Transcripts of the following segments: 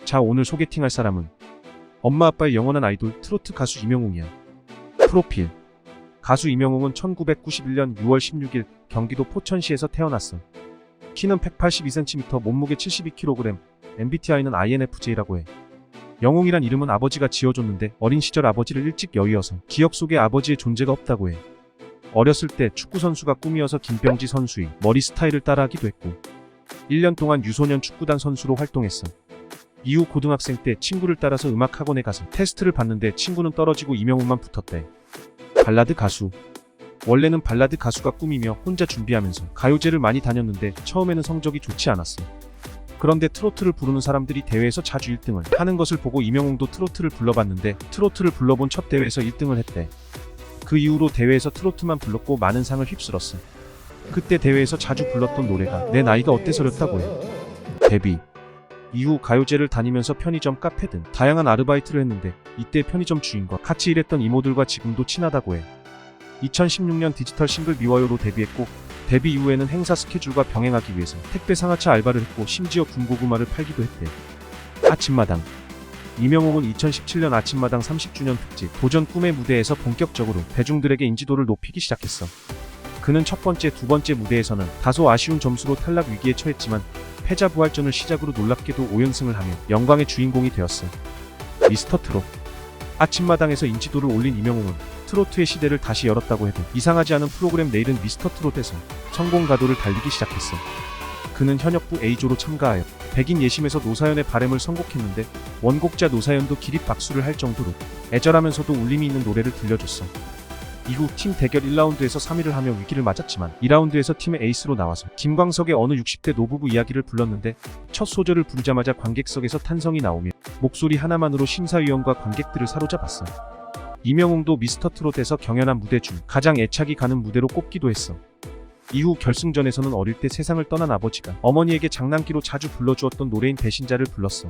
자, 오늘 소개팅할 사람은 엄마 아빠의 영원한 아이돌 트로트 가수 이명웅이야. 프로필. 가수 이명웅은 1991년 6월 16일 경기도 포천시에서 태어났어. 키는 182cm, 몸무게 72kg, MBTI는 INFJ라고 해. 영웅이란 이름은 아버지가 지어줬는데 어린 시절 아버지를 일찍 여의어서 기억 속에 아버지의 존재가 없다고 해. 어렸을 때 축구선수가 꿈이어서 김병지 선수의 머리 스타일을 따라하기도 했고 1년 동안 유소년 축구단 선수로 활동했어. 이후 고등학생 때 친구를 따라서 음악학원에 가서 테스트를 봤는데 친구는 떨어지고 이명웅만 붙었대. 발라드 가수. 원래는 발라드 가수가 꿈이며 혼자 준비하면서 가요제를 많이 다녔는데 처음에는 성적이 좋지 않았어. 그런데 트로트를 부르는 사람들이 대회에서 자주 1등을 하는 것을 보고 이명웅도 트로트를 불러봤는데 트로트를 불러본 첫 대회에서 1등을 했대. 그 이후로 대회에서 트로트만 불렀고 많은 상을 휩쓸었어. 그때 대회에서 자주 불렀던 노래가 내 나이가 어때서였다고 해. 데뷔. 이후 가요제를 다니면서 편의점, 카페 등 다양한 아르바이트를 했는데 이때 편의점 주인과 같이 일했던 이모들과 지금도 친하다고 해. 2016년 디지털 싱글 미워요로 데뷔했고 데뷔 이후에는 행사 스케줄과 병행하기 위해서 택배 상하차 알바를 했고 심지어 군고구마를 팔기도 했대. 아침마당. 이명웅은 2017년 아침마당 30주년 특집 도전 꿈의 무대에서 본격적으로 대중들에게 인지도를 높이기 시작했어. 그는 첫 번째, 두 번째 무대에서는 다소 아쉬운 점수로 탈락 위기에 처했지만 패자 부활전을 시작으로 놀랍게도 5연승을 하며 영광의 주인공이 되었어. 미스터 트롯. 아침마당에서 인지도를 올린 이명웅은 트로트의 시대를 다시 열었다고 해도 이상하지 않은 프로그램 내일은 미스터 트롯에서 성공 가도를 달리기 시작했어. 그는 현역부 A조로 참가하여 백인 예심에서 노사연의 바램을 선곡했는데 원곡자 노사연도 기립박수를 할 정도로 애절하면서도 울림이 있는 노래를 들려줬어. 이후 팀 대결 1라운드에서 3위를 하며 위기를 맞았지만 2라운드에서 팀의 에이스로 나와서 김광석의 어느 60대 노부부 이야기를 불렀는데 첫 소절을 부르자마자 관객석에서 탄성이 나오며 목소리 하나만으로 심사위원과 관객들을 사로잡았어. 이명웅도 미스터 트롯에서 경연한 무대 중 가장 애착이 가는 무대로 꼽기도 했어. 이후 결승전에서는 어릴 때 세상을 떠난 아버지가 어머니에게 장난기로 자주 불러주었던 노래인 배신자를 불렀어.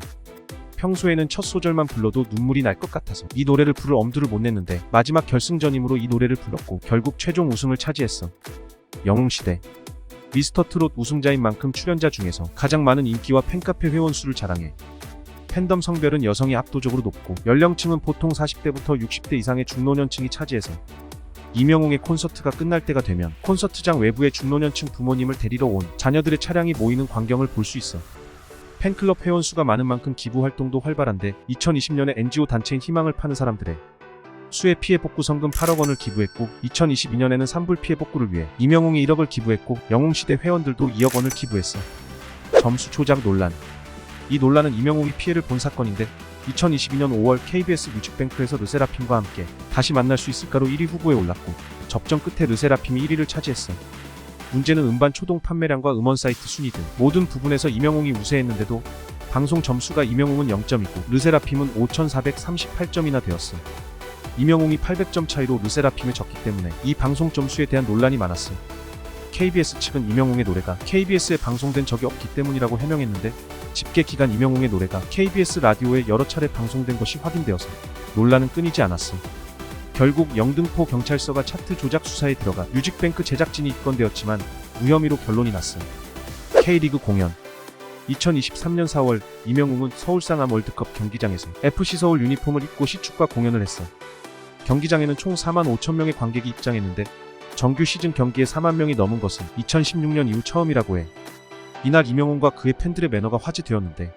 평소에는 첫 소절만 불러도 눈물이 날 것 같아서 이 노래를 부를 엄두를 못 냈는데 마지막 결승전이므로 이 노래를 불렀고 결국 최종 우승을 차지했어. 영웅시대. 미스터 트롯 우승자인 만큼 출연자 중에서 가장 많은 인기와 팬카페 회원 수를 자랑해. 팬덤 성별은 여성이 압도적으로 높고 연령층은 보통 40대부터 60대 이상의 중노년층이 차지해서 이명웅의 콘서트가 끝날 때가 되면 콘서트장 외부에 중노년층 부모님을 데리러 온 자녀들의 차량이 모이는 광경을 볼 수 있어. 팬클럽 회원수가 많은 만큼 기부 활동도 활발한데 2020년에 NGO 단체인 희망을 파는 사람들의 수해 피해 복구 성금 8억 원을 기부했고 2022년에는 산불 피해 복구를 위해 이명웅이 1억을 기부했고 영웅시대 회원들도 2억 원을 기부했어. 점수 조작 논란. 이 논란은 이명웅이 피해를 본 사건인데 2022년 5월 KBS 뮤직뱅크에서 르세라핌과 함께 다시 만날 수 있을까로 1위 후보에 올랐고 접전 끝에 르세라핌이 1위를 차지했어. 문제는 음반 초동 판매량과 음원 사이트 순위 등 모든 부분에서 이명웅이 우세했는데도 방송 점수가 이명웅은 0점이고 르세라핌은 5,438점이나 되었어. 이명웅이 800점 차이로 르세라핌을 졌기 때문에 이 방송 점수에 대한 논란이 많았어. KBS 측은 이명웅의 노래가 KBS에 방송된 적이 없기 때문이라고 해명했는데 집계 기간 이명웅의 노래가 KBS 라디오에 여러 차례 방송된 것이 확인되어서 논란은 끊이지 않았어. 결국 영등포 경찰서가 차트 조작 수사에 들어가 뮤직뱅크 제작진이 입건되었지만 무혐의로 결론이 났어. K리그 공연. 2023년 4월 이명웅은 서울상암 월드컵 경기장에서 FC서울 유니폼을 입고 시축과 공연을 했어. 경기장에는 총 4만 5천 명의 관객이 입장했는데 정규 시즌 경기에 4만 명이 넘은 것은 2016년 이후 처음이라고 해. 이날 이명웅과 그의 팬들의 매너가 화제되었는데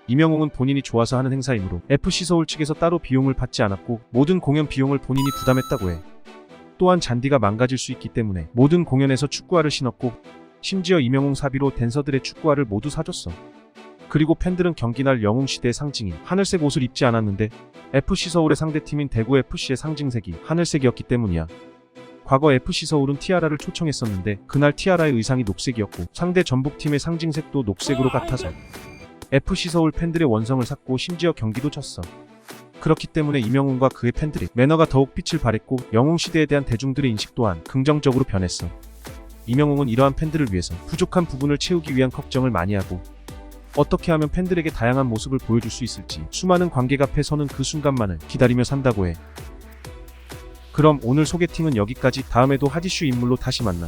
이명웅은 본인이 좋아서 하는 행사이므로 FC서울 측에서 따로 비용을 받지 않았고 모든 공연 비용을 본인이 부담했다고 해. 또한 잔디가 망가질 수 있기 때문에 모든 공연에서 축구화를 신었고 심지어 이명웅 사비로 댄서들의 축구화를 모두 사줬어. 그리고 팬들은 경기날 영웅시대의 상징인 하늘색 옷을 입지 않았는데 FC서울의 상대팀인 대구FC의 상징색이 하늘색이었기 때문이야. 과거 FC서울은 티아라를 초청했었는데 그날 티아라의 의상이 녹색이었고 상대 전북팀의 상징색도 녹색으로 같아서 FC서울 팬들의 원성을 샀고 심지어 경기도 졌어. 그렇기 때문에 이명웅과 그의 팬들의 매너가 더욱 빛을 발했고 영웅시대에 대한 대중들의 인식 또한 긍정적으로 변했어. 이명웅은 이러한 팬들을 위해서 부족한 부분을 채우기 위한 걱정을 많이 하고 어떻게 하면 팬들에게 다양한 모습을 보여줄 수 있을지 수많은 관객 앞에 서는 그 순간만을 기다리며 산다고 해. 그럼 오늘 소개팅은 여기까지. 다음에도 핫이슈 인물로 다시 만나.